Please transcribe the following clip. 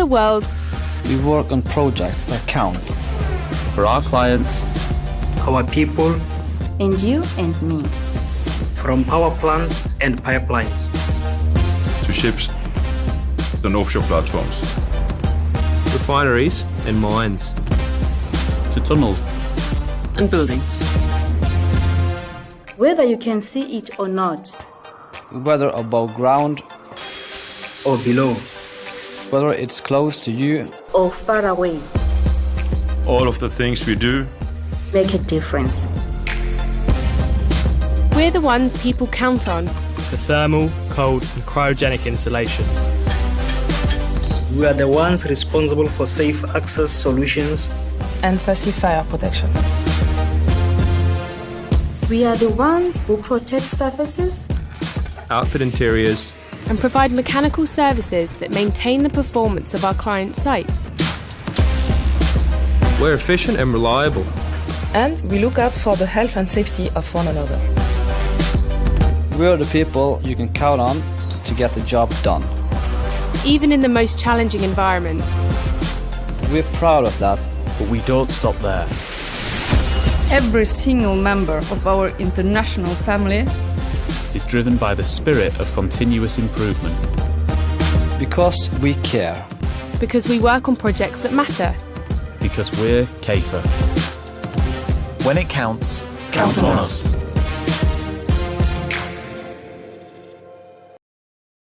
the world, we work on projects that count. For our clients, our people, and you and me. From power plants and pipelines to ships and offshore platforms, refineries and mines, to tunnels and buildings. Whether you can see it or not, whether above ground or below, whether it's close to you or far away, all of the things we do make a difference. We're the ones people count on. The thermal, cold and cryogenic installation. We are the ones responsible for safe access solutions and passive fire protection. We are the ones who protect surfaces, outfit interiors, and provide mechanical services that maintain the performance of our clients' sites. We're efficient and reliable. And we look out for the health and safety of one another. We're the people you can count on to get the job done. Even in the most challenging environments. We're proud of that. But we don't stop there. Every single member of our international family is driven by the spirit of continuous improvement. Because we care. Because we work on projects that matter. Because we're KAEFER. When it counts, count on us.